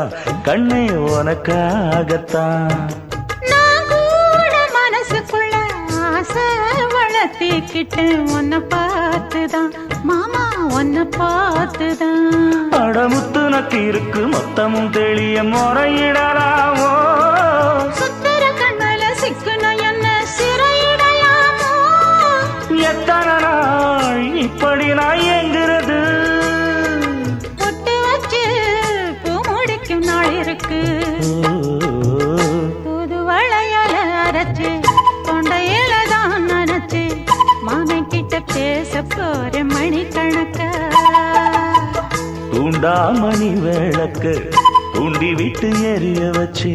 தான் கண்ணே உனக்காகத்தான். நான் கூட மனசுக்குள்ள ஆசை வளர்த்திக்கிட்டு உன்னை பார்த்துதான் மாமா உன்னை பார்த்துதான். அடமுத்து நக்கு இருக்கு மொத்தமும் தெளிய முறையிடலாமோ, சுத்தர கண்ணல சிக்கன என்ன சிறையிடலாமோ. எத்தனை நாள் இப்படி நான் எங்கிறது, பொட்டு வச்சு பூ முடிக்கும் நாள் இருக்கு. புது வளையல அரைச்சு தொண்டையில தான் நினைச்சு மாமன் கிட்ட பேச போற மணிக்கணக்க. தூண்டாமணி விளக்கு தூண்டி விட்டு எரிய வச்சு